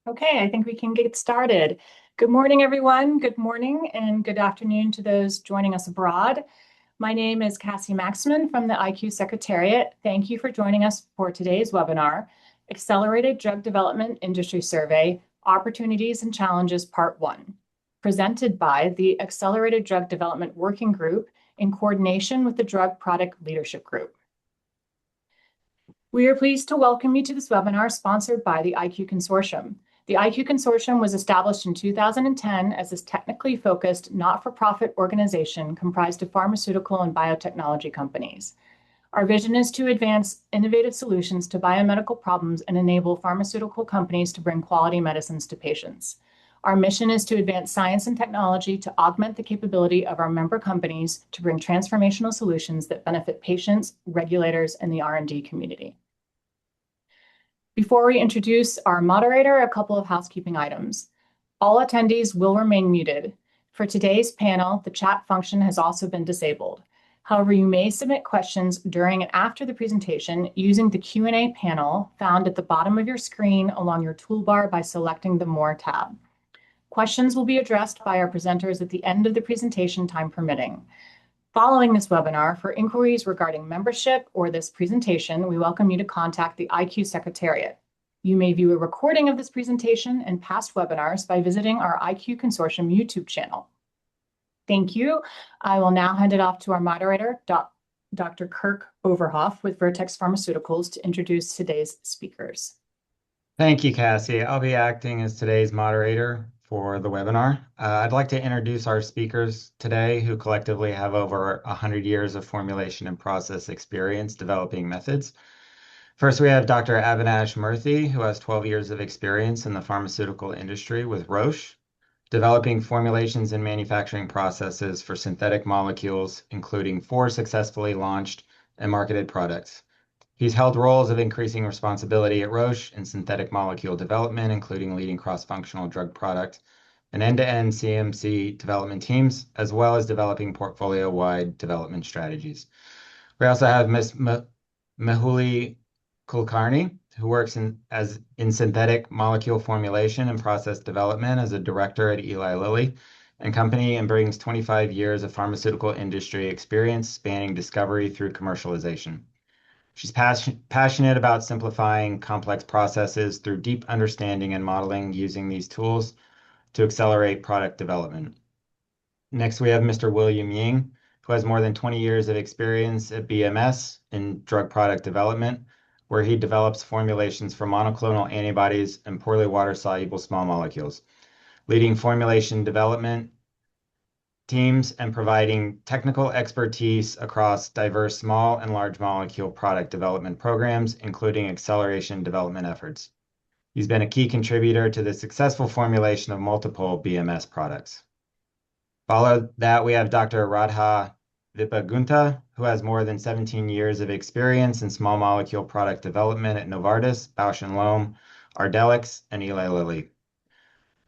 Okay, I think we can get started. Good morning, everyone. Good morning and good afternoon to those joining us abroad. My name is Cassie Maxman from the IQ Secretariat. Thank you for joining us for today's webinar, Accelerated Drug Development Industry Survey, Opportunities and Challenges Part 1, presented by the Accelerated Drug Development Working Group in coordination with the Drug Product Leadership Group. We are pleased to welcome you to this webinar sponsored by the IQ Consortium. The IQ Consortium was established in 2010 as a technically focused, not-for-profit organization comprised of pharmaceutical and biotechnology companies. Our vision is to advance innovative solutions to biomedical problems and enable pharmaceutical companies to bring quality medicines to patients. Our mission is to advance science and technology to augment the capability of our member companies to bring transformational solutions that benefit patients, regulators, and the R&D community. Before we introduce our moderator, a couple of housekeeping items. All attendees will remain muted. For today's panel, the chat function has also been disabled. However, you may submit questions during and after the presentation using the Q&A panel found at the bottom of your screen along your toolbar by selecting the More tab. Questions will be addressed by our presenters at the end of the presentation, time permitting. Following this webinar, for inquiries regarding membership or this presentation, we welcome you to contact the IQ Secretariat. You may view a recording of this presentation and past webinars by visiting our IQ Consortium YouTube channel. Thank you. I will now hand it off to our moderator, Dr. Kirk Overhoff with Vertex Pharmaceuticals, to introduce today's speakers. Thank you, Cassie. I'll be acting as today's moderator for the webinar. I'd like to introduce our speakers today who collectively have over 100 years of formulation and process experience developing methods. First, we have Dr. Avinash Murthy, who has 12 years of experience in the pharmaceutical industry with Roche, developing formulations and manufacturing processes for synthetic molecules, including 4 successfully launched and marketed products. He's held roles of increasing responsibility at Roche in synthetic molecule development, including leading cross-functional drug product and end-to-end CMC development teams, as well as developing portfolio-wide development strategies. We also have Ms. Mehuli Kulkarni, who works in synthetic molecule formulation and process development as a director at Eli Lilly and Company, and brings 25 years of pharmaceutical industry experience spanning discovery through commercialization. She's passionate about simplifying complex processes through deep understanding and modeling using these tools to accelerate product development. Next, we have Mr. William Ying, who has more than 20 years of experience at BMS in drug product development, where he develops formulations for monoclonal antibodies and poorly water-soluble small molecules, leading formulation development teams and providing technical expertise across diverse small and large molecule product development programs, including acceleration development efforts. He's been a key contributor to the successful formulation of multiple BMS products. Follow that, we have Dr. Radha Vipagunta, who has more than 17 years of experience in small molecule product development at Novartis, Bausch & Lomb, Ardelyx, and Eli Lilly.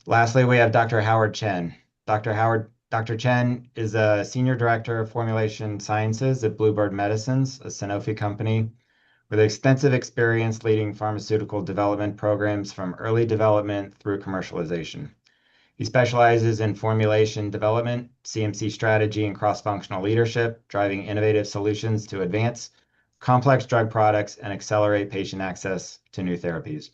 Lastly, we have Dr. Howard Chen. Dr. Chen is a Senior Director of Formulation Sciences at Bluebird Medicines, a Sanofi company, with extensive experience leading pharmaceutical development programs from early development through commercialization. He specializes in formulation development, CMC strategy, and cross-functional leadership, driving innovative solutions to advance complex drug products and accelerate patient access to new therapies.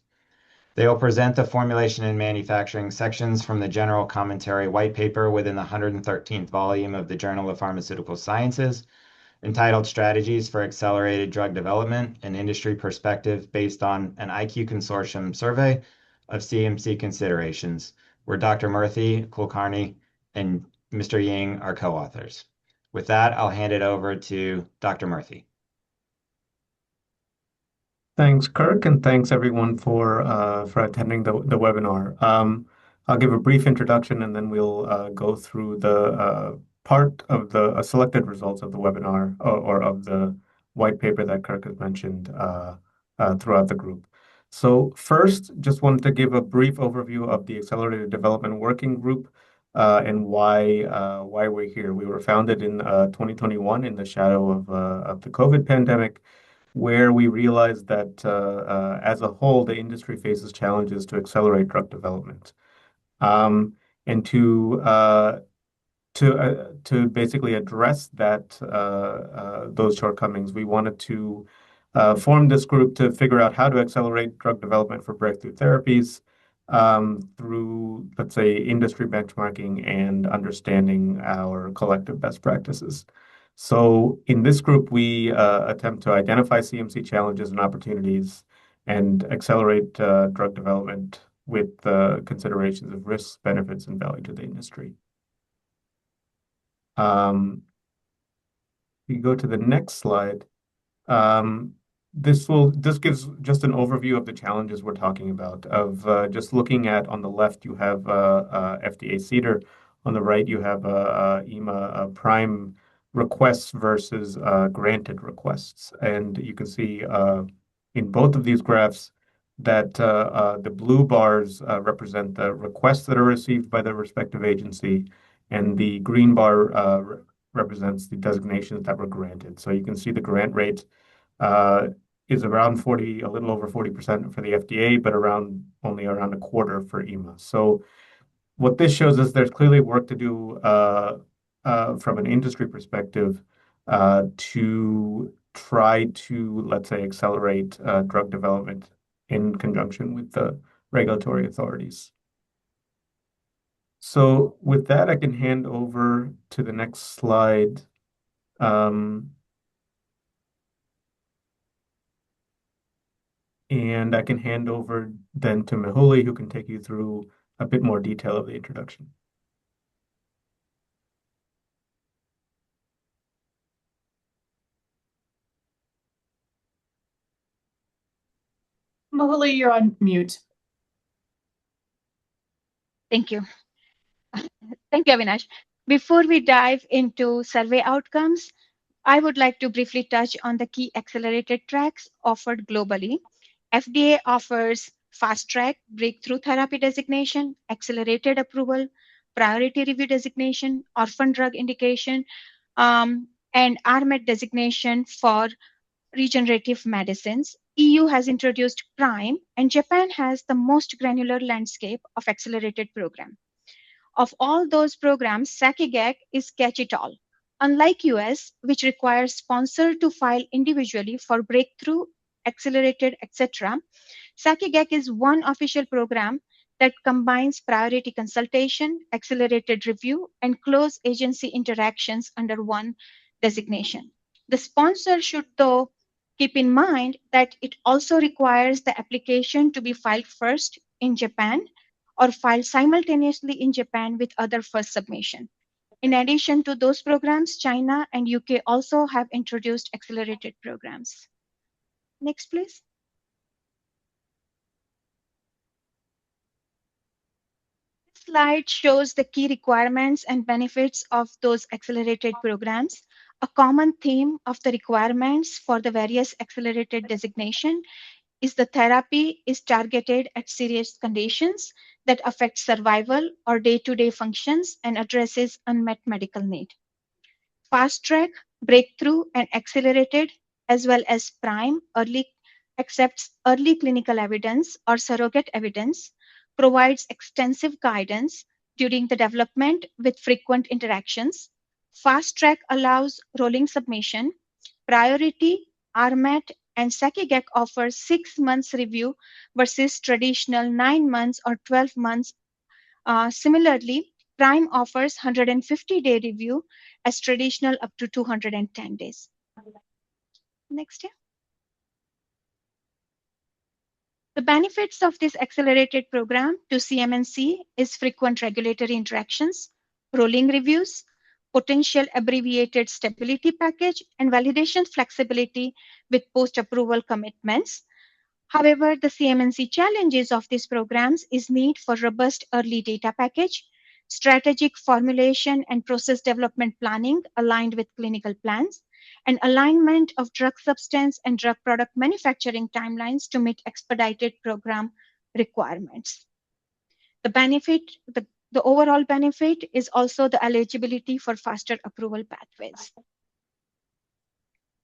They will present the formulation and manufacturing sections from the general commentary white paper within the 113th volume of the Journal of Pharmaceutical Sciences, entitled Strategies for Accelerated Drug Development, an Industry Perspective based on an IQ Consortium survey of CMC considerations, where Dr. Murthy, Kulkarni, and Mr. Ying are co-authors. With that, I'll hand it over to Dr. Murthy. Thanks, Kirk, and thanks everyone for attending the webinar. I'll give a brief introduction and then we'll go through the part of the selected results of the webinar or of the white paper that Kirk has mentioned throughout the group. So first, just wanted to give a brief overview of the Accelerated Development Working Group and why we're here. We were founded in 2021 in the shadow of the COVID pandemic. where we realized that as a whole, the industry faces challenges to accelerate drug development. And to basically address those shortcomings, we wanted to form this group to figure out how to accelerate drug development for breakthrough therapies through, let's say, industry benchmarking and understanding our collective best practices. So in this group, we attempt to identify CMC challenges and opportunities and accelerate drug development with considerations of risks, benefits, and value to the industry. We go to the next slide. This gives just an overview of the challenges we're talking about. Just looking at on the left, you have FDA CDER. On the right, you have EMA prime requests versus granted requests. And you can see in both of these graphs that the blue bars represent the requests that are received by the respective agency, and the green bar represents the designations that were granted. So you can see the grant rate is around 40, a little over 40% for the FDA, but only around a quarter for EMA. So what this shows is there's clearly work to do from an industry perspective to try to, let's say, accelerate drug development in conjunction with the regulatory authorities. So with that, I can hand over to the next slide. And I can hand over then to Mehuli, who can take you through a bit more detail of the introduction. Mahuli, you're on mute. Thank you. Thank you, Avinash. Before we dive into survey outcomes, I would like to briefly touch on the key accelerated tracks offered globally. FDA offers fast track, breakthrough therapy designation, accelerated approval, priority review designation, orphan drug indication, and unmet designation for regenerative medicines. EU has introduced Prime, and Japan has the most granular landscape of accelerated program. Of all those programs, SAKIGAK is catch-it-all. Unlike US, which requires sponsor to file individually for breakthrough, accelerated, etc., SAKIGAK is one official program that combines priority consultation, accelerated review, and close agency interactions under one designation. The sponsor should, though, keep in mind that it also requires the application to be filed first in Japan or filed simultaneously in Japan with other first submission. In addition to those programs, China and UK also have introduced accelerated programs. Next, please. This slide shows the key requirements and benefits of those accelerated programs. A common theme of the requirements for the various accelerated designation is the therapy is targeted at serious conditions that affect survival or day-to-day functions and addresses unmet medical need. Fast track, breakthrough, and accelerated, as well as prime, accepts early clinical evidence or surrogate evidence, provides extensive guidance during the development with frequent interactions. Fast track allows rolling submission. Priority, RMAT, and SAKIGAK offers 6 months review versus traditional 9 months or 12 months. Similarly, Prime offers 150-day review as traditional up to 210 days. Next year. The benefits of this accelerated program to CMNC is frequent regulatory interactions, rolling reviews, potential abbreviated stability package, and validation flexibility with post-approval commitments. However, the CMNC challenges of these programs is need for robust early data package, strategic formulation and process development planning aligned with clinical plans, and alignment of drug substance and drug product manufacturing timelines to meet expedited program requirements. The overall benefit is also the eligibility for faster approval pathways.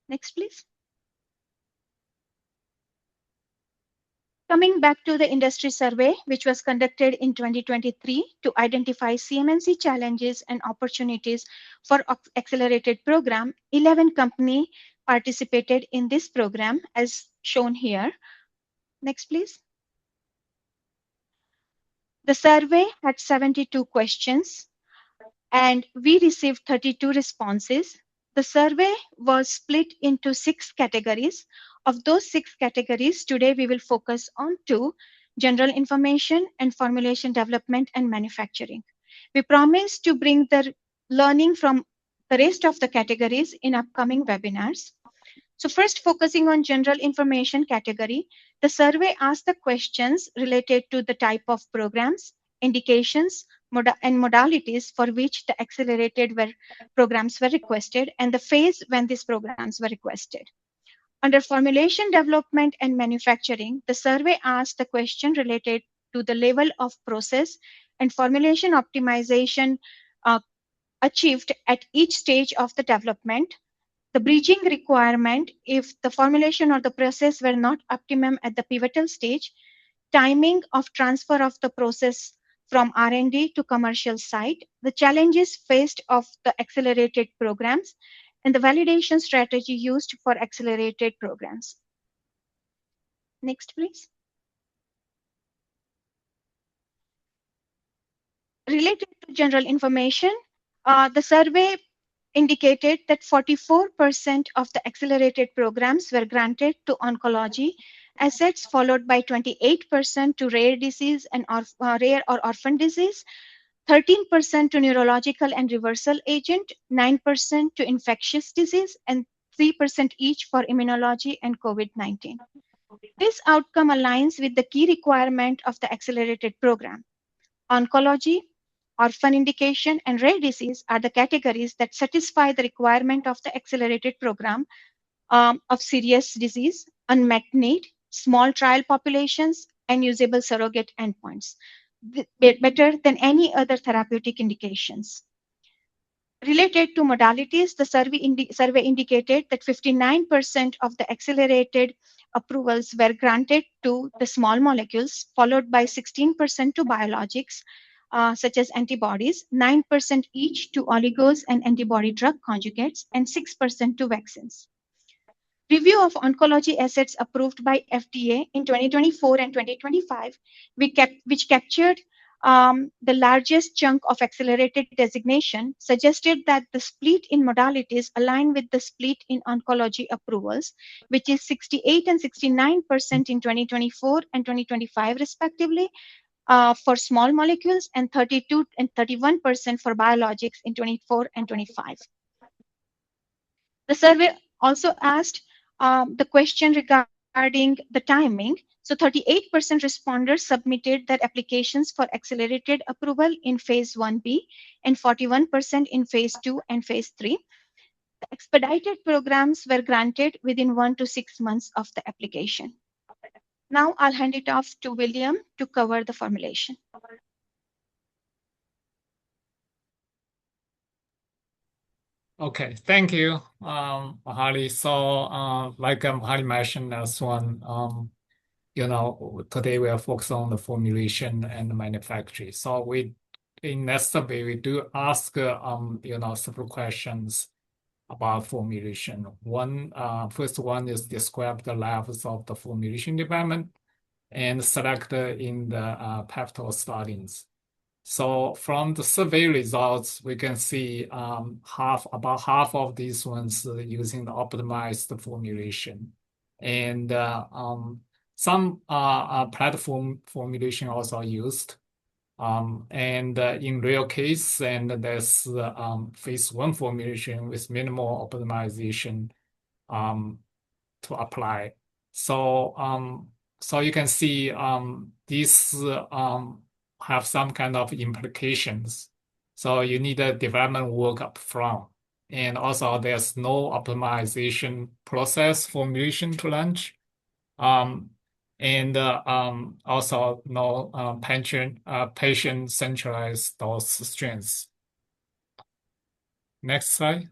Next, please. Coming back to the industry survey, which was conducted in 2023 to identify CMNC challenges and opportunities for accelerated program, 11 companies participated in this program as shown here. Next, please. The survey had 72 questions and we received 32 responses. The survey was split into 6 categories. Of those 6 categories, today we will focus on 2, general information and formulation development and manufacturing. We promise to bring the learning from the rest of the categories in upcoming webinars. So first, focusing on general information category, the survey asked the questions related to the type of programs, indications, and modalities for which the accelerated programs were requested and the phase when these programs were requested. Under formulation development and manufacturing, the survey asked the question related to the level of process and formulation optimization achieved at each stage of the development, the bridging requirement if the formulation or the process were not optimum at the pivotal stage, timing of transfer of the process from R&D to commercial site, the challenges faced of the accelerated programs, and the validation strategy used for accelerated programs. Next, please. Related to general information, the survey indicated that 44% of the accelerated programs were granted to oncology assets, followed by 28% to rare disease and rare or orphan disease, 13% to neurological and reversal agent, 9% to infectious disease, and 3% each for immunology and COVID-19. This outcome aligns with the key requirement of the accelerated program. Oncology, orphan indication, and rare disease are the categories that satisfy the requirement of the accelerated program of serious disease, unmet need, small trial populations, and usable surrogate endpoints, better than any other therapeutic indications. Related to modalities, the survey indicated that 59% of the accelerated approvals were granted to the small molecules, followed by 16% to biologics, such as antibodies, 9% each to oligos and antibody drug conjugates, and 6% to vaccines. Review of oncology assets approved by FDA in 2024 and 2025, which captured the largest chunk of accelerated designation, suggested that the split in modalities align with the split in oncology approvals, which is 68 and 69% in 2024 and 2025 respectively, for small molecules, and 32 and 31% for biologics in 24 and 25. The survey also asked the question regarding the timing. So 38% responders submitted their applications for accelerated approval in phase 1B and 41% in phase 2 and phase 3. The expedited programs were granted within 1 to 6 months of the application. Now I'll hand it off to William to cover the formulation. Okay, thank you, Mahali. So, like Mahali mentioned, as one, today we are focused on the formulation and manufacturing. So in that survey, we do ask, several questions about formulation. First one is describe the levels of the formulation development and select in the pivotal studies. So from the survey results, we can see about half of these ones using the optimized formulation, and some platform formulation also are used. And in real case, and there's phase 1 formulation with minimal optimization to apply. So so you can see these have some kind of implications. So you need a development work up front. And also there's no optimization process formulation to launch. And also no patient centralized dose strengths. Next slide.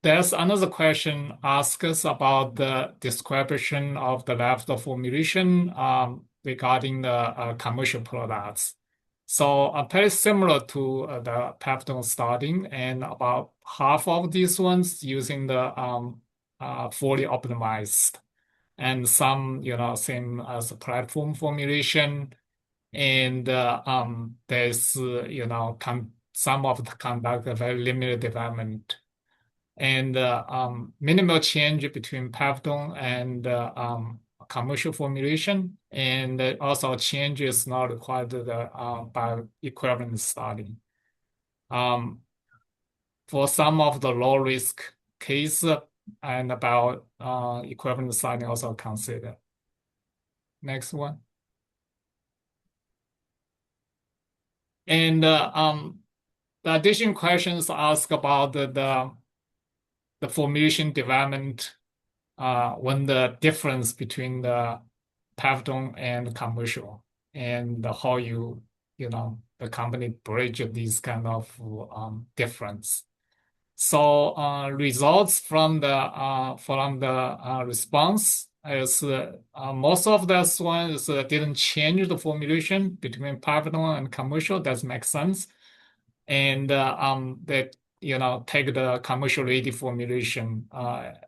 there's another question asked us about the description of the left formulation regarding the commercial products. So very similar to the peptide starting, and about half of these ones using the fully optimized, and some, same as a platform formulation. And there's, some of the conduct a very limited development, and minimal change between peptide and commercial formulation, and also change is not required by equivalent study. For some of the low risk case and about equivalent study also consider. Next one. And the additional questions ask about the formulation development when the difference between the peptide and commercial, and how the company bridge these kind of difference. So results from the response is most of this one is didn't change the formulation between peptide and commercial. That makes sense, and that take the commercial ready formulation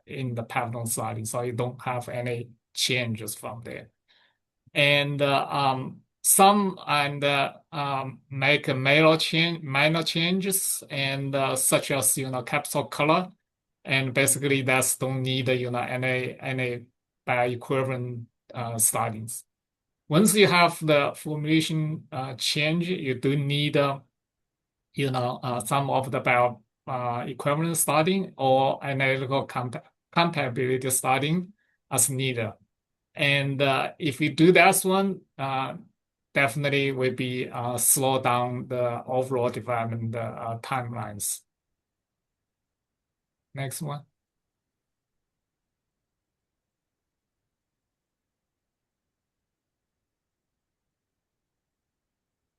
in the peptide side, so you don't have any changes from there. And some make minor changes, and such as capsule color, and basically that's don't need any bioequivalent studies. Once you have the formulation change, you do need some of the bioequivalent study or analytical compatibility study as needed. And if we do that one, definitely will be slow down the overall development timelines. Next one.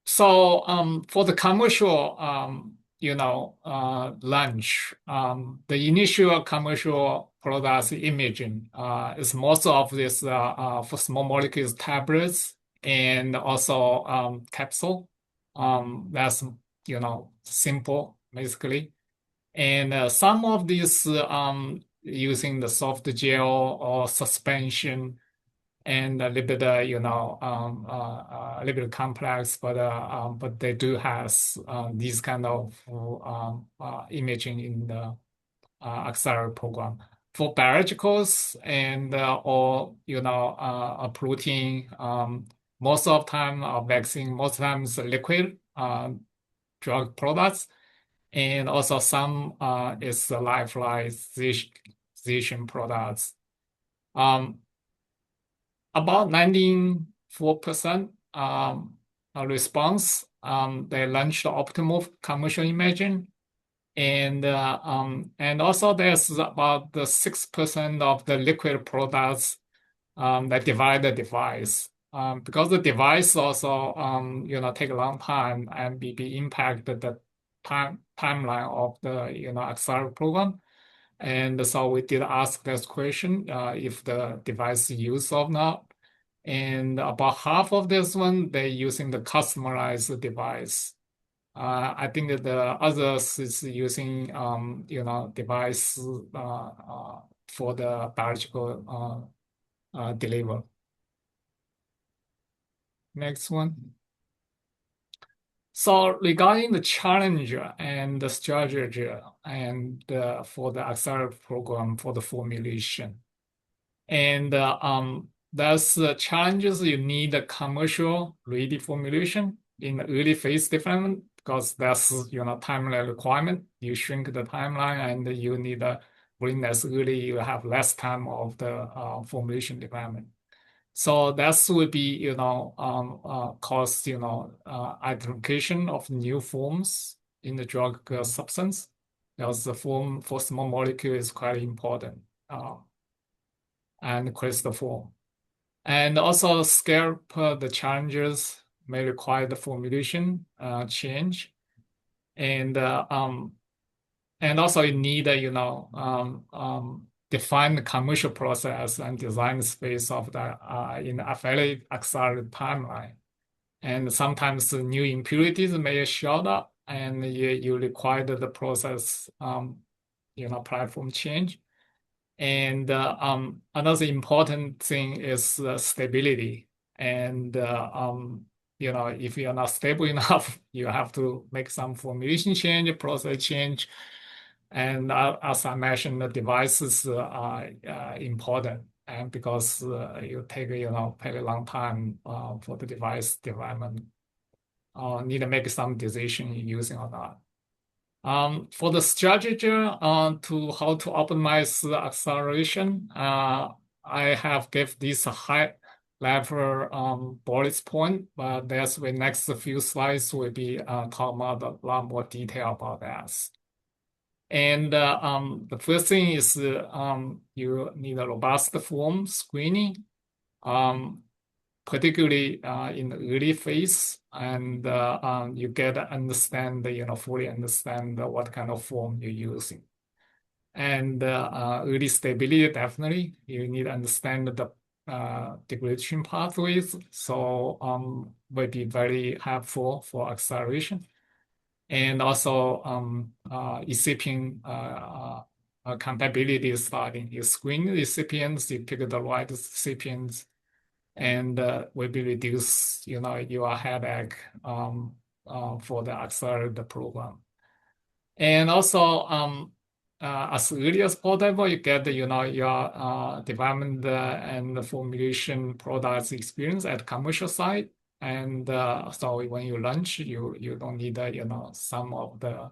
So for the commercial, launch, the initial commercial products imaging is most of this for small molecules tablets, and also capsule. That's simple basically, and some of these using the soft gel or suspension, and a little bit, a little bit complex, but they do have these kind of imaging in the accelerator program. For biologicals and or a protein, most of the time vaccine, most times liquid drug products, and also some is lyophilization products. About 94% response, they launched the optimal commercial imaging, and also there's about the 6% of the liquid products that divide the device, because the device also take a long time and be impacted the timeline of the accelerator program. And so we did ask this question if the device is used or not. And about half of this one, they're using the customized device. I think that the others is using, device for the biological delivery. Next one. So regarding the challenge and the strategy and for the accelerator program for the formulation, and there's challenges. You need a commercial ready formulation in the early phase development, because that's timeline requirement. You shrink the timeline, and you need to bring this early. You have less time of the formulation development. So that would be cause identification of new forms in the drug substance, because the form for small molecule is quite important, and crystal form. And also scale per the challenges may require the formulation change. And And also you need, define the commercial process and design space of the in a very accelerated timeline. And sometimes the new impurities may show up, and you require the process, platform change. And another important thing is stability. And if you're not stable enough, you have to make some formulation change, process change. And as I mentioned, the devices are important, and because you take very long time for the device development, need to make some decision using or not. For the strategy to how to optimize the acceleration, I have give this a high level bullet point, but there's the next few slides will be talking about a lot more detail about that. And the first thing is you need a robust form screening, particularly in the early phase, and you get to understand, fully understand what kind of form you're using. And early stability, definitely, you need to understand the degradation pathways, so will be very helpful for acceleration. And also recipient compatibility starting. You screen recipients, you pick the right recipients, and will be reduce, your headache for the accelerated program. And also, as early as possible, you get, your development and the formulation products experience at commercial side. And so when you launch, you don't need, some of the,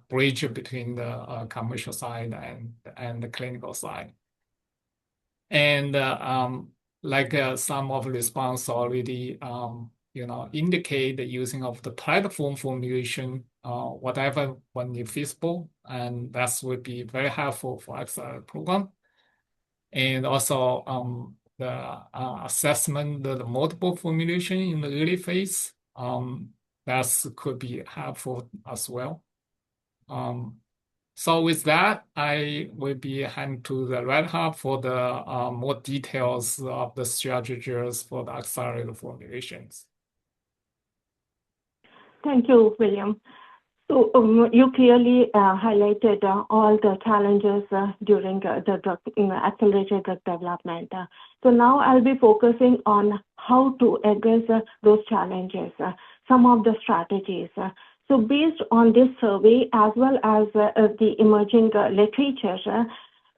bridge between the commercial side and the clinical side. And like some of the response already, indicate the using of the platform formulation, whatever when it's feasible, and that would be very helpful for accelerated program. And also the assessment of the multiple formulation in the early phase, that could be helpful as well. So with that, I will be hand to the Red Hat for the more details of the strategies for the accelerated formulations. Thank you, William. So you clearly highlighted all the challenges during the drug, accelerated drug development. So now I'll be focusing on how to address those challenges, some of the strategies. So based on this survey, as well as the emerging literature,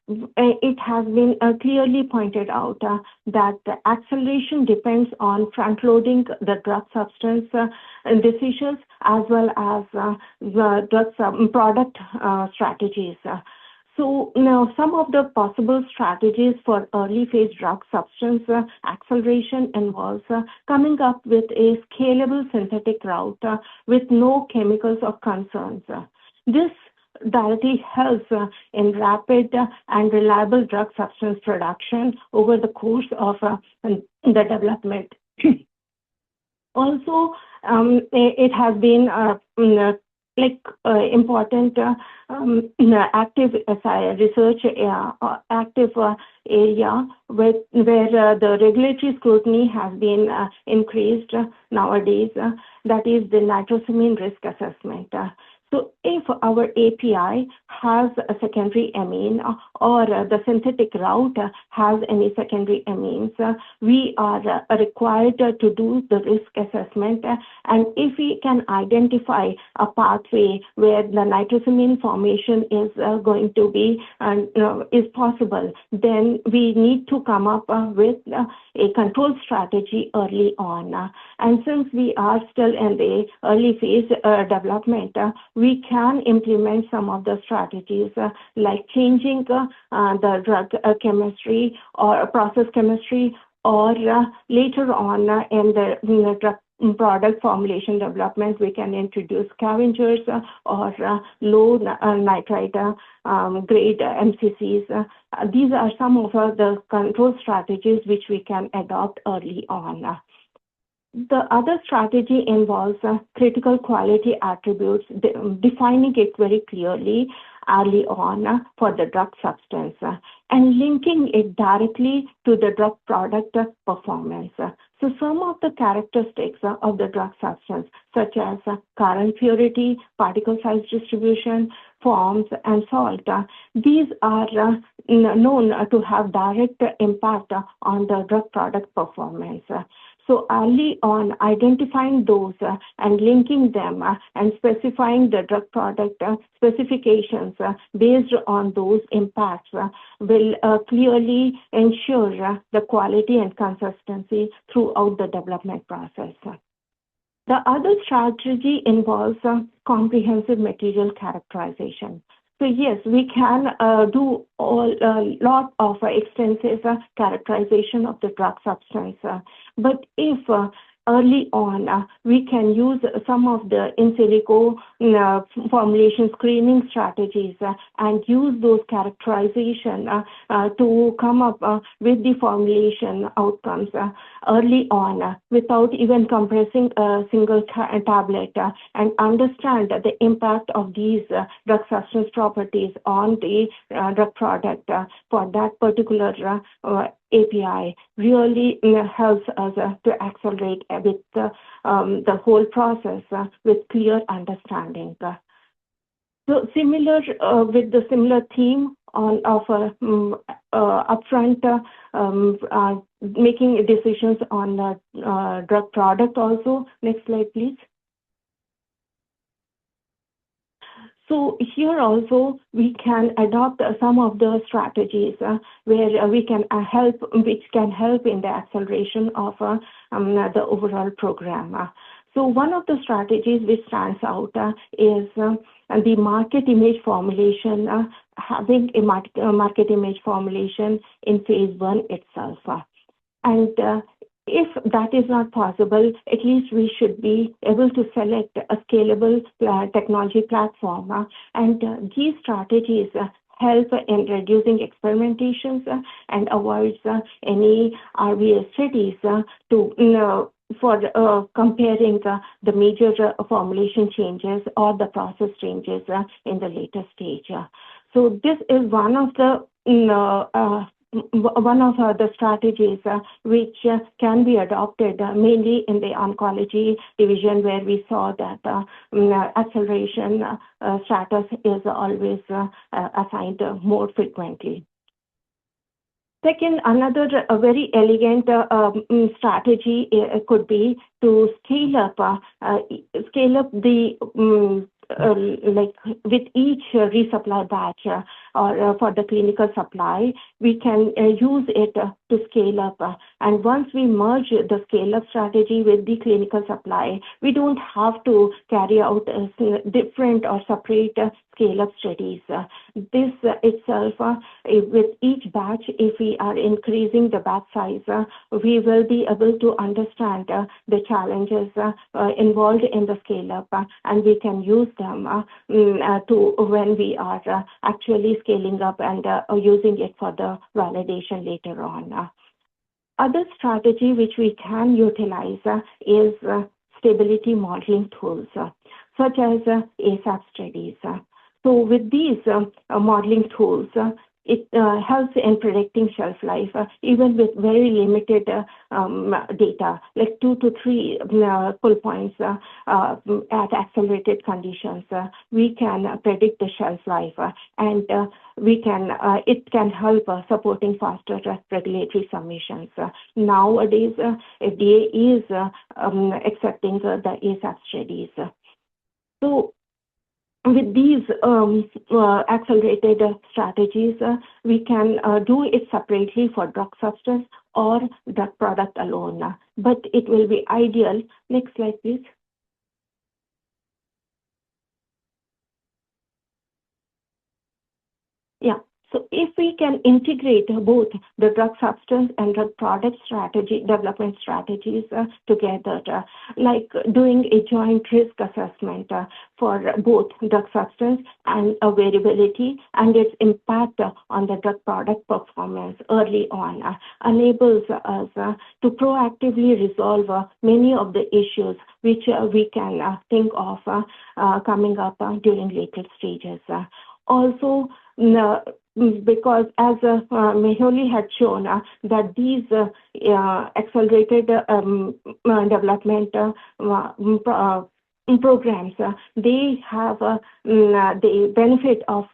it has been clearly pointed out that the acceleration depends on front-loading the drug substance decisions as well as the drug product strategies. So now some of the possible strategies for early phase drug substance acceleration involves coming up with a scalable synthetic route with no chemicals of concerns. This directly helps in rapid and reliable drug substance production over the course of the development. Also, it has been important active research active area where the regulatory scrutiny has been increased nowadays. That is the nitrosamine risk assessment. So if our API has a secondary amine or the synthetic route has any secondary amines, we are required to do the risk assessment. And if we can identify a pathway where the nitrosamine formation is going to be is possible, then we need to come up with a control strategy early on. And since we are still in the early phase development, we can implement some of the strategies like changing the drug chemistry or process chemistry, or later on in the drug product formulation development, we can introduce scavengers or low nitrite grade MCCs. These are some of the control strategies which we can adopt early on. The other strategy involves critical quality attributes, defining it very clearly early on for the drug substance and linking it directly to the drug product performance. So some of the characteristics of the drug substance, such as current purity, particle size distribution, forms, and salt, these are known to have direct impact on the drug product performance. So early on, identifying those and linking them and specifying the drug product specifications based on those impacts will clearly ensure the quality and consistency throughout the development process. The other strategy involves comprehensive material characterization. So yes, we can do a lot of extensive characterization of the drug substance. But if early on we can use some of the in silico formulation screening strategies and use those characterization to come up with the formulation outcomes early on without even compressing a single tablet and understand the impact of these drug substance properties on the drug product for that particular API really helps us to accelerate with the whole process with clear understanding. So similar with the similar theme of upfront making decisions on drug product also. Next slide, please. So here also we can adopt some of the strategies where we can which can help in the acceleration of the overall program. So one of the strategies which stands out is the market image formulation, having a market image formulation in phase 1 itself. And if that is not possible, at least we should be able to select a scalable technology platform. And these strategies help in reducing experimentations and avoids any RVS studies for comparing the major formulation changes or the process changes in the later stage. So this is one of the strategies which can be adopted mainly in the oncology division, where we saw that acceleration status is always assigned more frequently. Second, another very elegant strategy could be to scale up the like with each resupply batch or for the clinical supply, we can use it to scale up. And once we merge the scale-up strategy with the clinical supply, we don't have to carry out different or separate scale-up studies. This itself, with each batch, if we are increasing the batch size, we will be able to understand the challenges involved in the scale-up, and we can use them to when we are actually scaling up and using it for the validation later on. Other strategy which we can utilize is stability modeling tools, such as ASAP studies. So with these modeling tools, it helps in predicting shelf life, even with very limited data, like 2 to 3 pull points at accelerated conditions. We can predict the shelf life, and it can help supporting faster regulatory submissions. Nowadays, FDA is accepting the ASAP studies. So with these accelerated strategies, we can do it separately for drug substance or drug product alone, but it will be ideal. Next slide, please. Yeah. So if we can integrate both the drug substance and drug product development strategies together, like doing a joint risk assessment for both drug substance and variability and its impact on the drug product performance early on, enables us to proactively resolve many of the issues which we can think of coming up during later stages. Also, because as Mehuli had shown, that these accelerated development programs, they have the benefit of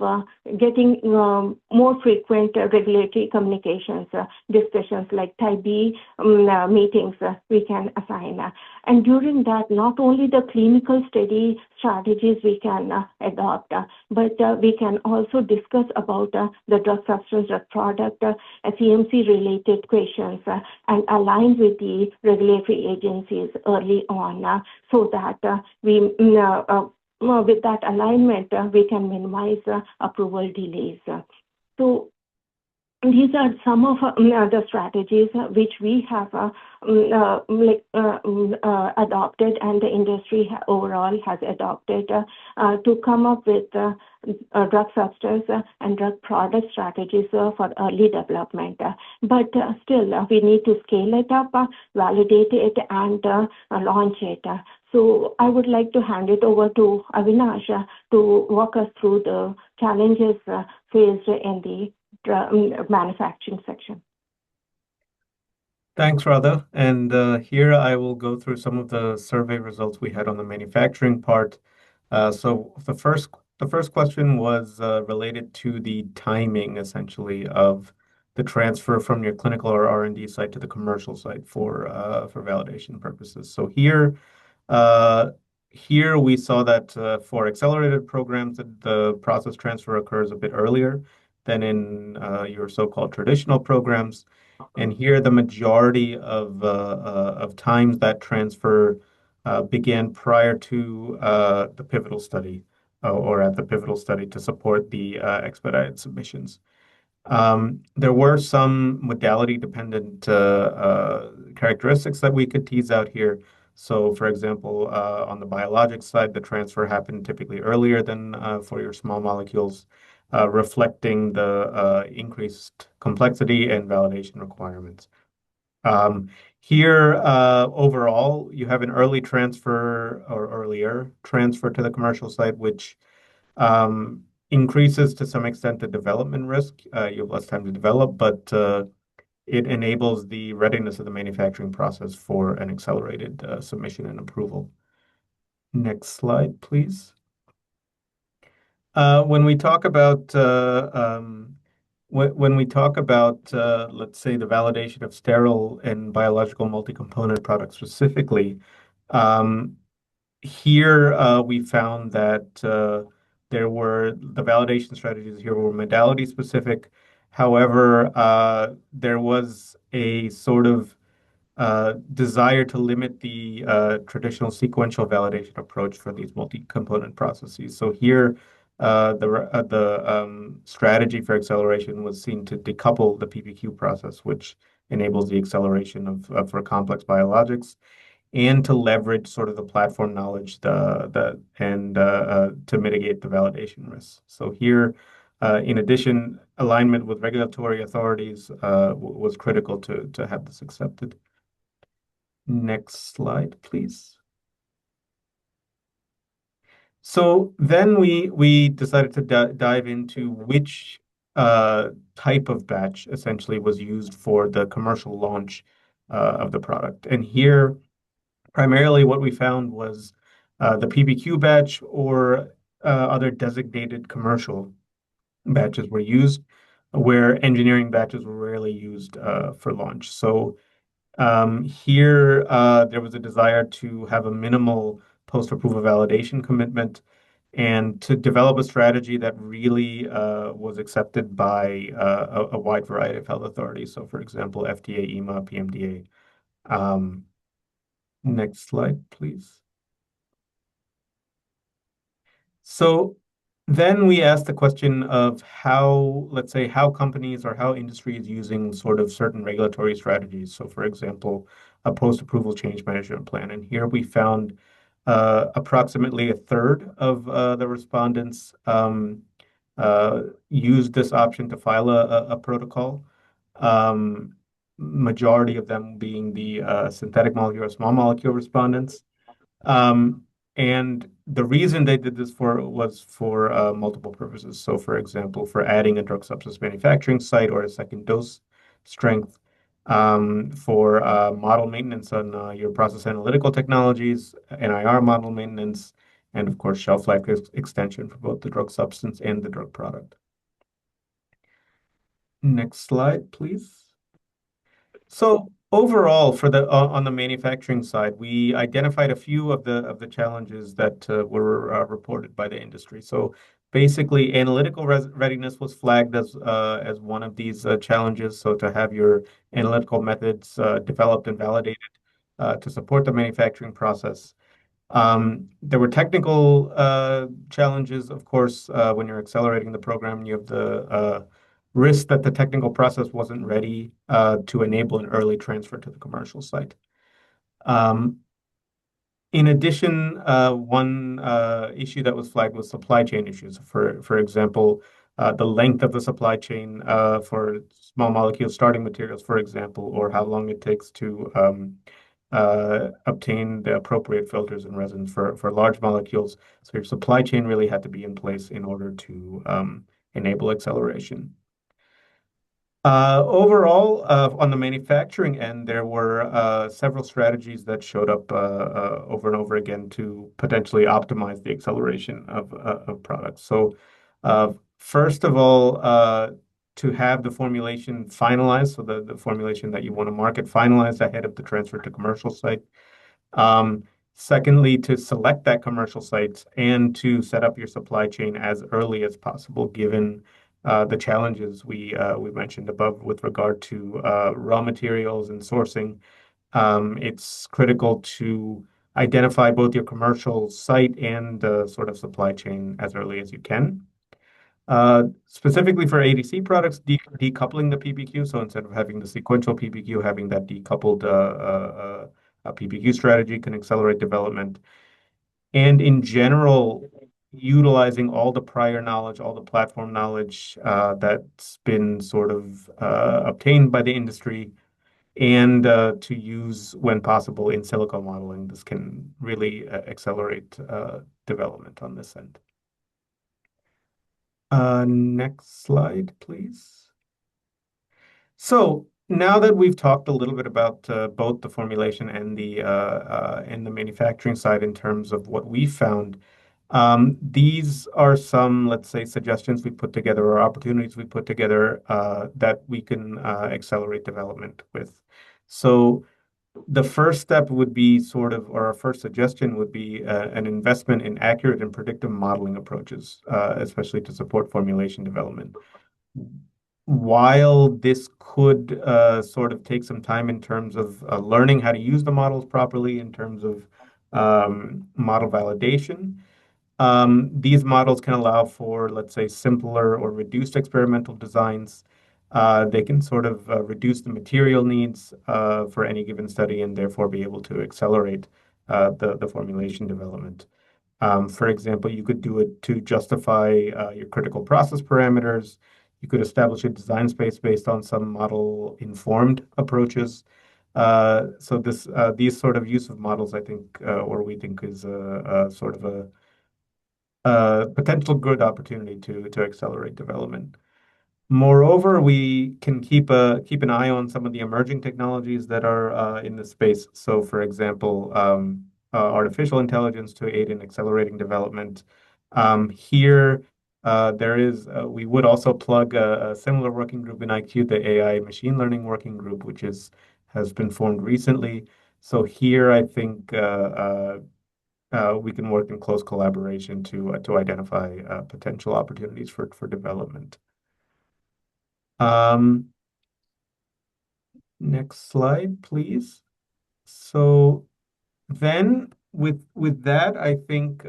getting more frequent regulatory communications, discussions like type B meetings we can assign. And during that, not only the clinical study strategies we can adopt, but we can also discuss about the drug substance, drug product, CMC related questions and align with the regulatory agencies early on so that with that alignment, we can minimize approval delays. So these are some of the strategies which we have adopted, and the industry overall has adopted to come up with drug substance and drug product strategies for early development. But still, we need to scale it up, validate it, and launch it. So I would like to hand it over to Avinash to walk us through the challenges faced in the manufacturing section. Thanks, Radha. And here I will go through some of the survey results we had on the manufacturing part. So the first question was related to the timing, essentially, of the transfer from your clinical or R&D site to the commercial site for validation purposes. So here we saw that for accelerated programs, that the process transfer occurs a bit earlier than in your so-called traditional programs. And here the majority of times that transfer began prior to the pivotal study or at the pivotal study to support the expedited submissions. There were some modality-dependent characteristics that we could tease out here. So, for example, on the biologics side, the transfer happened typically earlier than for your small molecules, reflecting the increased complexity and validation requirements. Here, overall, you have an early transfer or earlier transfer to the commercial site, which increases to some extent the development risk. You have less time to develop, but it enables the readiness of the manufacturing process for an accelerated submission and approval. Next slide, please. When we talk about let's say the validation of sterile and biological multi-component products specifically, here we found that the validation strategies here were modality specific. However, there was a sort of desire to limit the traditional sequential validation approach for these multi-component processes. So here, the strategy for acceleration was seen to decouple the PPQ process, which enables the acceleration for complex biologics, and to leverage sort of the platform knowledge and to mitigate the validation risks. So here, in addition, alignment with regulatory authorities was critical to have this accepted. Next slide, please. So then we decided to dive into which type of batch essentially was used for the commercial launch of the product. And here, primarily what we found was the PPQ batch or other designated commercial batches were used, where engineering batches were rarely used for launch. So here, there was a desire to have a minimal post-approval validation commitment and to develop a strategy that really was accepted by a wide variety of health authorities. So, for example, FDA, EMA, PMDA. Next slide, please. So Then we asked the question of how, let's say, how companies or how industry is using sort of certain regulatory strategies. So, for example, a post-approval change management plan. And here we found approximately a third of the respondents used this option to file a protocol. Um, Majority of them being the synthetic molecule or small molecule respondents. Um, and the reason they did this for was for multiple purposes. So, for example, for adding a drug substance manufacturing site or a second dose strength, for model maintenance on your process analytical technologies, NIR model maintenance, and of course, shelf life extension for both the drug substance and the drug product. Next slide, please. So overall, for the on the manufacturing side, we identified a few of the challenges that were reported by the industry. So basically, analytical readiness was flagged as one of these challenges. So to have your analytical methods developed and validated to support the manufacturing process. There were technical challenges, of course, when you're accelerating the program, you have the risk that the technical process wasn't ready to enable an early transfer to the commercial site. Um, in addition, one issue that was flagged was supply chain issues. For example, the length of the supply chain for small molecule starting materials, for example, or how long it takes to obtain the appropriate filters and resins for large molecules. So your supply chain really had to be in place in order to enable acceleration. Overall, on the manufacturing end, there were several strategies that showed up over and over again to potentially optimize the acceleration of products. So, first of all, to have the formulation finalized, so the formulation that you want to market finalized ahead of the transfer to commercial site. Um, Secondly, to select that commercial site and to set up your supply chain as early as possible, given the challenges we mentioned above with regard to raw materials and sourcing. It's critical to identify both your commercial site and sort of supply chain as early as you can. Specifically for ADC products, decoupling the PPQ. So instead of having the sequential PPQ, having that decoupled PPQ strategy can accelerate development. And in general, utilizing all the prior knowledge, all the platform knowledge that's been sort of obtained by the industry and to use when possible in silico modeling. This can really accelerate development on this end. Next slide, please. So now that we've talked a little bit about both the formulation and the manufacturing side in terms of what we found, these are some, let's say, suggestions we put together or opportunities we put together that we can accelerate development with. So the first step would be sort of, or our first suggestion would be an investment in accurate and predictive modeling approaches, especially to support formulation development. While this could sort of take some time in terms of learning how to use the models properly, in terms of model validation, these models can allow for, let's say, simpler or reduced experimental designs. They can sort of reduce the material needs for any given study and therefore be able to accelerate the formulation development. For example, you could do it to justify your critical process parameters. You could establish a design space based on some model-informed approaches. So these sort of use of models, I think, or we think, is a sort of a potential good opportunity to accelerate development. Moreover, we can keep an eye on some of the emerging technologies that are in the space. So, for example, artificial intelligence to aid in accelerating development. Here, we would also plug a similar working group in IQ, the AI machine learning working group, which has been formed recently. So here, I think we can work in close collaboration to identify potential opportunities for development. Um, Next slide, please. So then with that, I think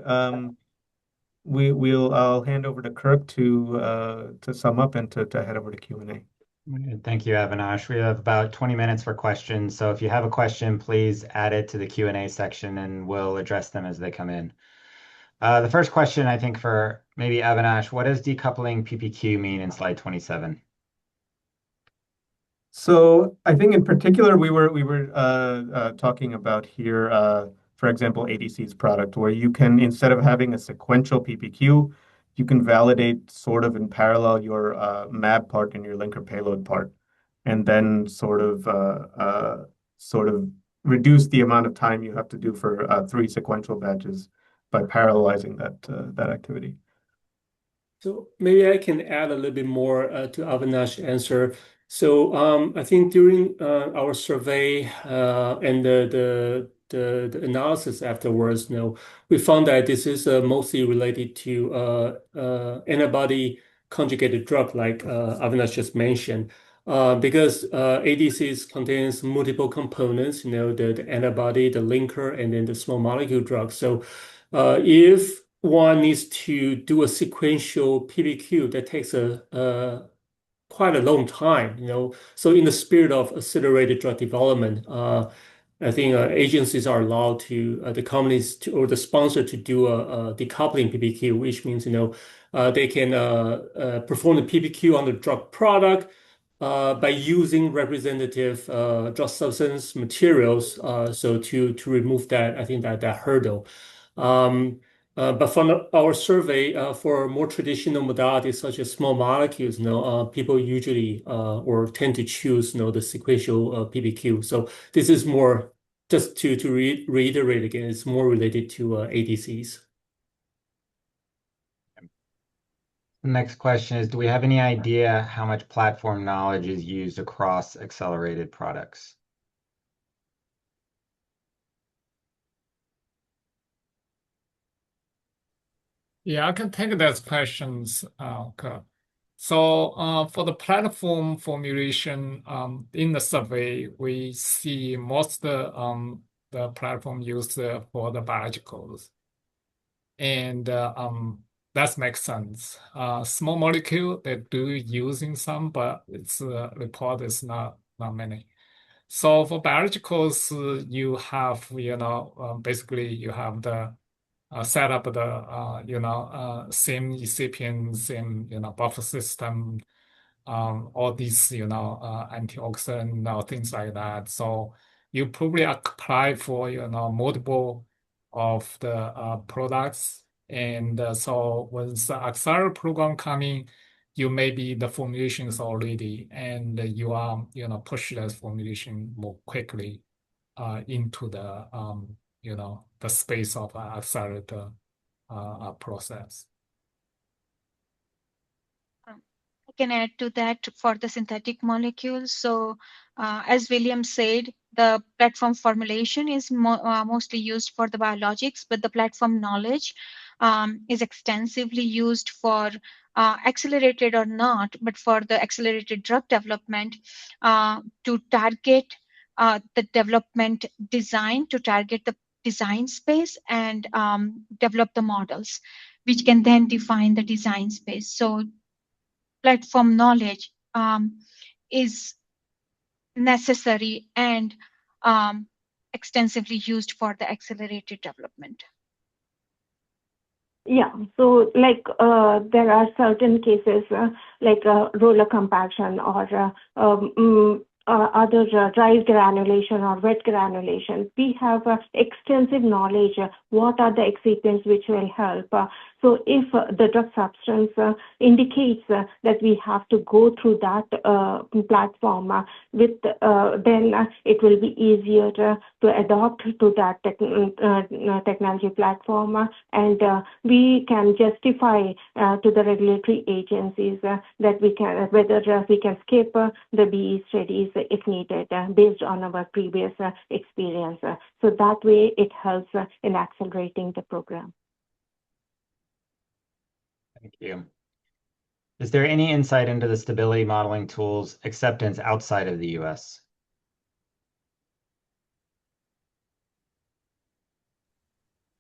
I'll hand over to Kirk to sum up and to head over to Q&A. Thank you, Avinash. We have about 20 minutes for questions. So if you have a question, please add it to the Q&A section and we'll address them as they come in. The first question, I think for maybe Avinash, what does decoupling PPQ mean in slide 27? So I think in particular we were talking about here, for example, ADC's product, where you can, instead of having a sequential PPQ, you can validate sort of in parallel your mAb part and your linker payload part, and then sort of reduce the amount of time you have to do for 3 sequential batches by parallelizing that activity. So maybe I can add a little bit more to Avinash's answer. So I think during our survey and the analysis afterwards, we found that this is mostly related to antibody conjugated drug, like Avinash just mentioned, because ADCs contains multiple components, the antibody, the linker, and then the small molecule drug. So if one needs to do a sequential PPQ, that takes quite a long time, So in the spirit of accelerated drug development, I think agencies are allowed to, the companies or the sponsor to do a decoupling PPQ, which means, they can perform the PPQ on the drug product by using representative drug substance materials, so to remove that, I think that hurdle. But from our survey, for more traditional modalities such as small molecules, people usually or tend to choose, the sequential PPQ. So this is more, just to reiterate again, it's more related to ADCs. The next question is, do we have any idea how much platform knowledge is used across accelerated products? Yeah, I can take those questions, Kirk. So for the platform formulation, in the survey, we see most of the platform used for the biologicals. And that makes sense. Small molecule, they do using some, but its report is not many. So for biologicals, you have, basically you have the set up the same excipient, same buffer system, all these antioxidant things like that. So you probably apply for multiple of the products, and so when the accelerator program coming, you maybe the formulation is already, and you are push that formulation more quickly into the the space of accelerator process. I can add to that for the synthetic molecules. So as William said, the platform formulation is mostly used for the biologics, but the platform knowledge is extensively used for accelerated or not, but for the accelerated drug development to target the development design, to target the design space and develop the models, which can then define the design space. So platform knowledge is necessary and extensively used for the accelerated development. Yeah, so like there are certain cases like roller compaction or other dry granulation or wet granulation. We have extensive knowledge what are the excipients which will help. So if the drug substance indicates that we have to go through that platform with, then it will be easier to adopt to that technology platform, and we can justify to the regulatory agencies that we can, whether we can skip the BE studies if needed based on our previous experience. So that way it helps in accelerating the program. Thank you. Is there any insight into the stability modeling tools acceptance outside of the US?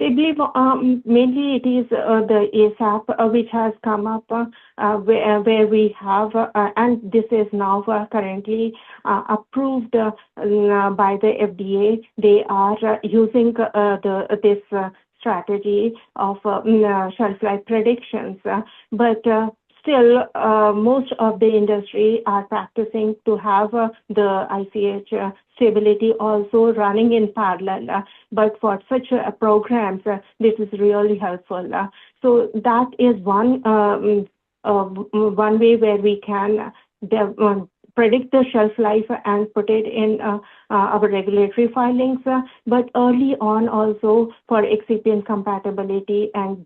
I believe mainly it is the ASAP which has come up where we have, and this is now currently approved by the FDA. They are using this strategy of shelf life predictions, but still, most of the industry are practicing to have the ICH stability also running in parallel. But for such programs, this is really helpful. So that is one way where we can predict the shelf life and put it in our regulatory filings. But early on also for excipient compatibility and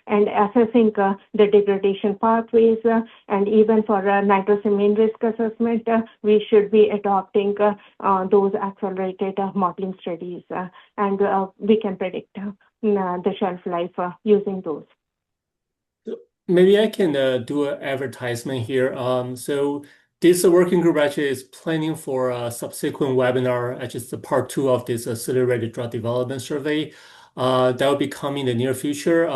and assessing the degradation pathways, and even for nitrosamine risk assessment, we should be adopting those accelerated modeling studies, and we can predict the shelf life using those. Maybe I can do an advertisement here. So this working group actually is planning for a subsequent webinar, actually it's the part 2 of this accelerated drug development survey. That will be coming in the near future.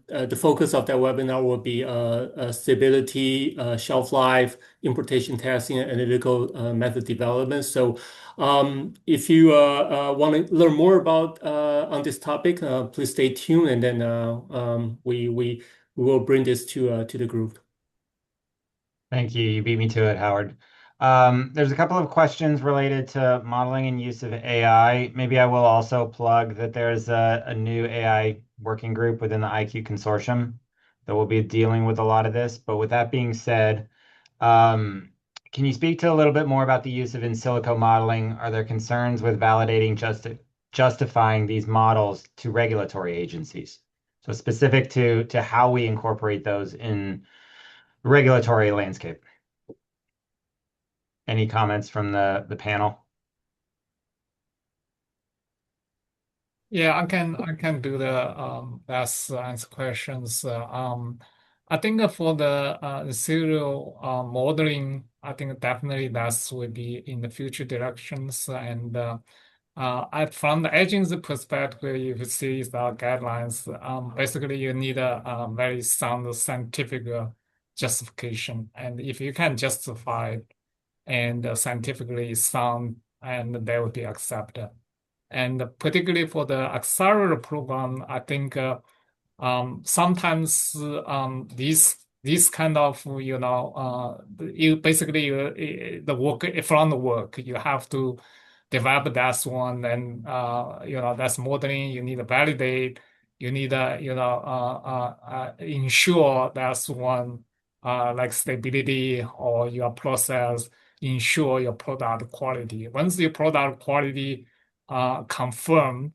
The focus of that webinar will be stability, shelf life, importation testing, and analytical method development. So if you want to learn more about on this topic, please stay tuned, and then we will bring this to the group. Thank you. You beat me to it, Howard. There's a couple of questions related to modeling and use of AI. Maybe I will also plug that there's a new AI working group within the IQ Consortium that will be dealing with a lot of this. But with that being said, can you speak to a little bit more about the use of in silico modeling? Are there concerns with validating justifying these models to regulatory agencies? So specific to how we incorporate those in regulatory landscape. Any comments from the panel? Yeah, I can do the best answer questions. I think for the serial modeling, I think definitely that will be in the future directions. And from the agency perspective, you see the guidelines. Basically, you need a very sound scientific justification, and if you can justify it and scientifically sound, and they will be accepted. And particularly for the accelerator program, I think sometimes these kind of you basically the work from the work you have to develop that one, and that's modeling. You need to validate. You need to ensure that's one like stability or your process. Ensure your product quality. Once your product quality confirmed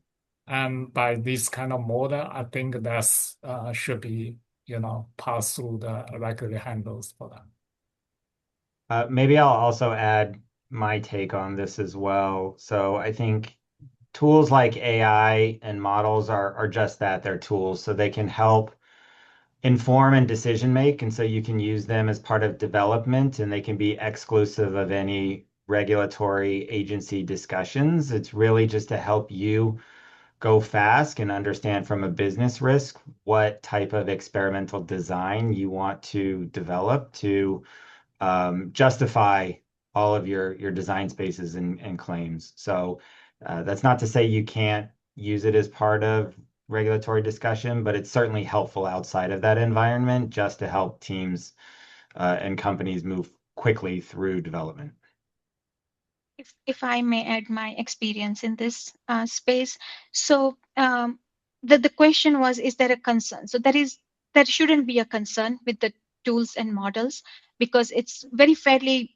and by this kind of model, I think that's should be pass through the regular handles for that. Maybe I'll also add my take on this as well. So I think tools like AI and models are just that, they're tools. So they can help inform and decision make. And so you can use them as part of development, and they can be exclusive of any regulatory agency discussions. It's really just to help you go fast and understand from a business risk what type of experimental design you want to develop to justify all of your design spaces and claims. So that's not to say you can't use it as part of regulatory discussion, but it's certainly helpful outside of that environment just to help teams and companies move quickly through development. If I may add my experience in this space. So the question was, is there a concern? So there shouldn't be a concern with the tools and models, because it's very fairly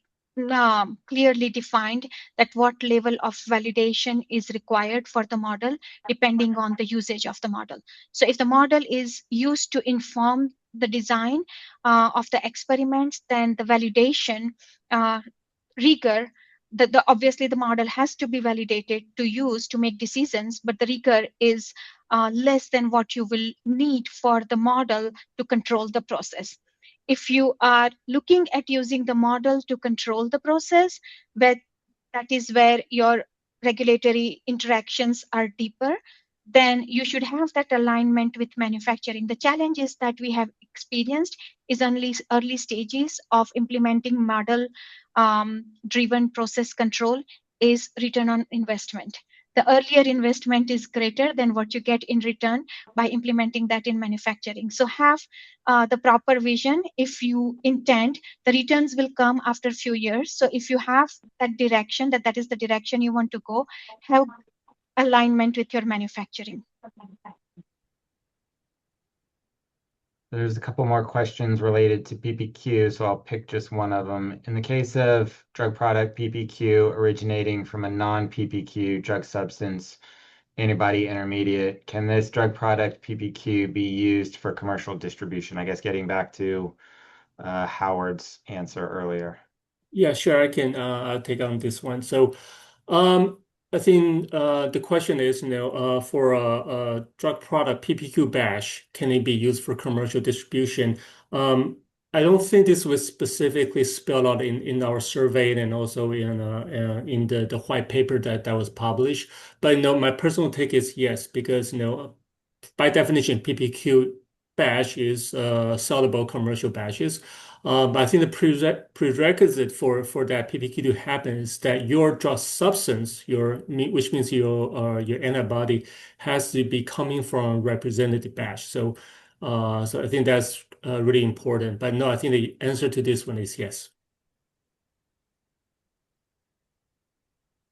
clearly defined that what level of validation is required for the model depending on the usage of the model. So if the model is used to inform the design of the experiments, then the validation rigor, obviously the model has to be validated to use to make decisions, but the rigor is less than what you will need for the model to control the process. If you are looking at using the model to control the process, but that is where your regulatory interactions are deeper, then you should have that alignment with manufacturing. The challenges that we have experienced is only early stages of implementing model driven process control is return on investment. The earlier investment is greater than what you get in return by implementing that in manufacturing. So have the proper vision. If you intend, the returns will come after a few years. So if you have that direction, that is the direction you want to go, have alignment with your manufacturing. There's a couple more questions related to PPQ, so I'll pick just one of them. In the case of drug product PPQ originating from a non-PPQ drug substance antibody intermediate, can this drug product PPQ be used for commercial distribution? I guess getting back to Howard's answer earlier. Yeah, sure. I can take on this one. So, I think the question is, for a drug product PPQ batch, can it be used for commercial distribution? I don't think this was specifically spelled out in our survey and also in the white paper that was published. But my personal take is yes, because by definition, PPQ batch is soluble commercial batches. But I think the prerequisite for that PPQ to happen is that your drug substance, which means your antibody, has to be coming from a representative batch. So I think that's really important. But no, I think the answer to this one is yes.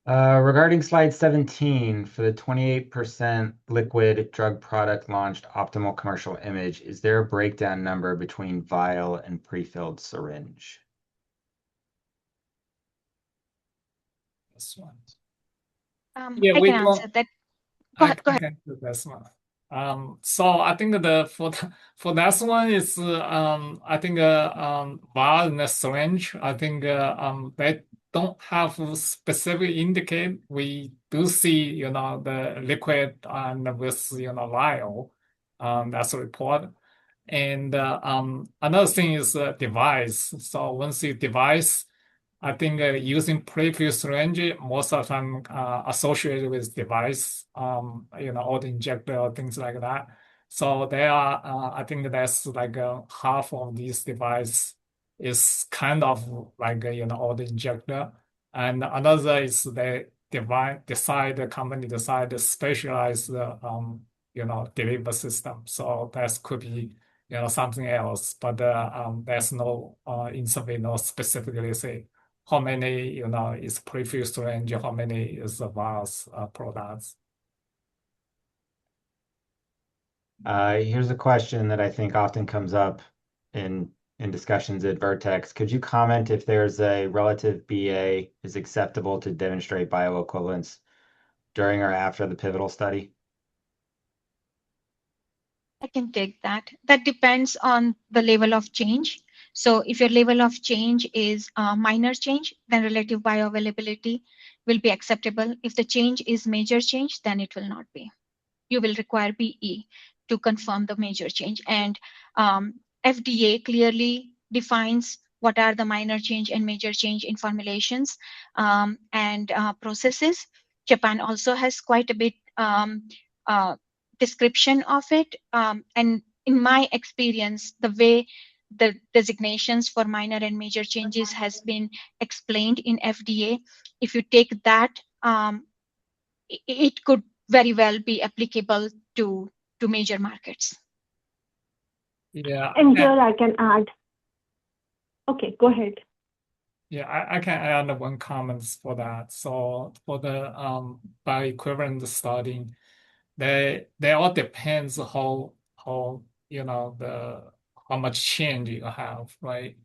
Regarding slide 17, for the 28% liquid drug product launched optimal commercial image, is there a breakdown number between vial and prefilled syringe? This one. I can answer that. Go ahead. I can do this one. So I think that for that one is I think vial and syringe. I think they don't have specific indicate. We do see the liquid and with vial. That's a report. And another thing is device. So once you device, I think using prefilled syringe most of the time associated with device, auto injector or things like that. So there are, I think that's like half of these device is kind of like auto injector, and another is the company decide to specialize the delivery system. So that could be something else, but there's no in survey no specifically say how many is prefilled syringe, how many is the vials products. Here's a question that I think often comes up in discussions at Vertex. Could you comment if there's a relative BA is acceptable to demonstrate bioequivalence during or after the pivotal study? I can take that. That depends on the level of change. So if your level of change is a minor change, then relative bioavailability will be acceptable. If the change is major change, then it will not be. You will require BE to confirm the major change. And FDA clearly defines what are the minor change and major change in formulations and processes. Japan also has quite a bit description of it. And in my experience, the way the designations for minor and major changes has been explained in FDA, if you take that, it could very well be applicable to major markets. Yeah. And here I can add. Okay, go ahead. Yeah, I can add one comment for that. So for the bioequivalent study, they all depends how how much change you have, right?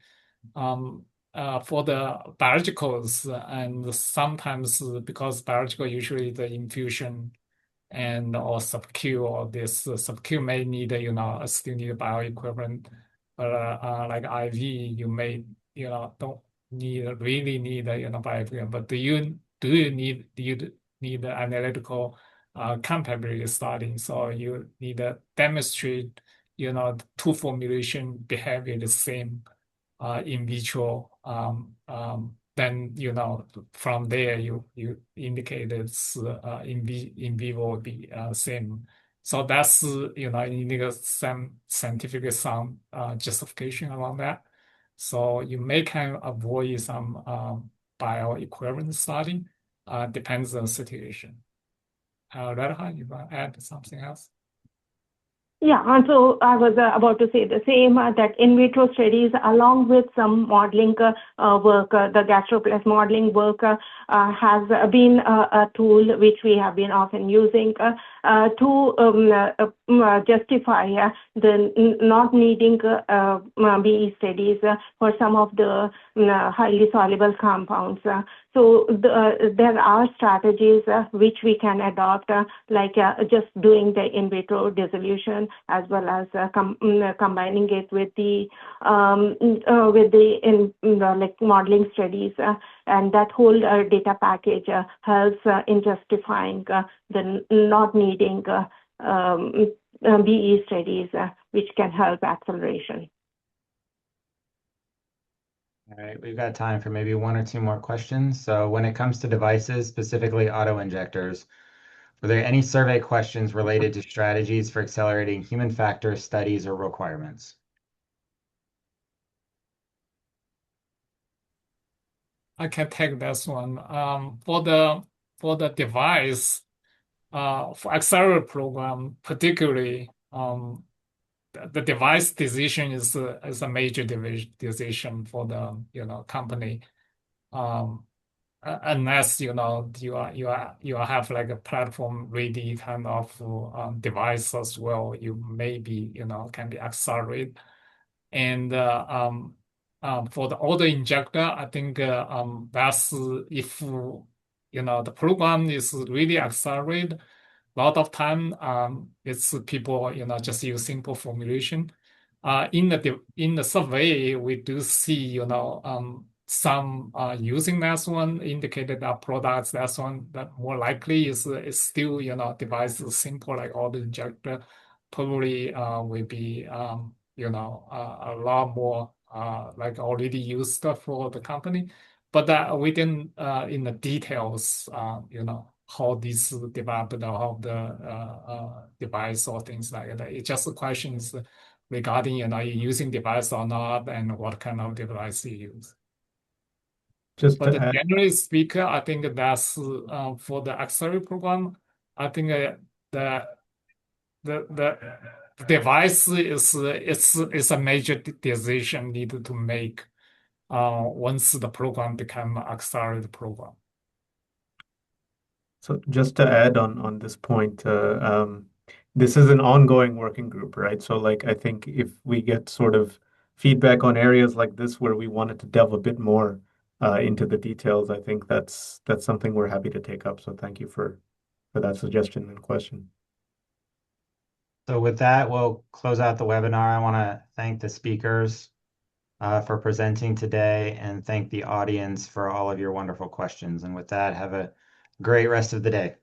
For the biologicals, and sometimes because biological usually the infusion and or sub-Q, or this sub-Q may need still need bioequivalent, but like IV you may don't really need bioequivalent. But do you need the analytical compatibility starting? So you need to demonstrate two formulation behavior the same in vitro. then from there you indicate it's in vivo will be same. So that's you need some scientific some justification around that. So you may can avoid some bioequivalent study. Depends on the situation. Radha, you want to add something else? Yeah, and so I was about to say the same, that in vitro studies, along with some modeling work, the gastroplasm modeling work has been a tool which we have been often using to justify the not needing BE studies for some of the highly soluble compounds. So there are strategies which we can adopt, like just doing the in vitro dissolution, as well as combining it with the like modeling studies, and that whole data package helps in justifying the not needing BE studies, which can help acceleration. All right, we've got time for maybe one or two more questions. So when it comes to devices, specifically auto-injectors, were there any survey questions related to strategies for accelerating human factor studies or requirements? I can take this one. For the device, for accelerator program, particularly, the device decision is a major decision for the company. Unless you have like a platform ready kind of device as well, you maybe can be accelerated. And for the auto injector, I think that's if the program is really accelerated. A lot of time it's people just use simple formulation. In the survey, we do see some using that one indicated that products that one that more likely is still device is simple like auto injector probably will be a lot more like already used for the company, but we didn't in the details how this developed or how the device or things like that. It's just questions regarding are you using device or not and what kind of device you use. Just to But add, generally speaker, I think that's for the accelerator program. I think the device is a major decision needed to make once the program become accelerated program. so just to add on this point, this is an ongoing working group, right? So like I think if we get sort of feedback on areas like this where we wanted to delve a bit more into the details, I think that's something we're happy to take up. So thank you for that suggestion and question. So with that, we'll close out the webinar. I want to thank the speakers for presenting today and thank the audience for all of your wonderful questions. And with that, have a great rest of the day.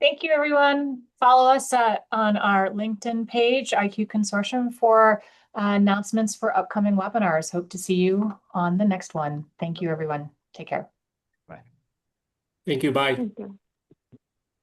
Thank you, everyone. Follow us on our LinkedIn page, IQ Consortium, for announcements for upcoming webinars. Hope to see you on the next one. Thank you, everyone. Take care. Bye. Thank you. Bye. Thank you.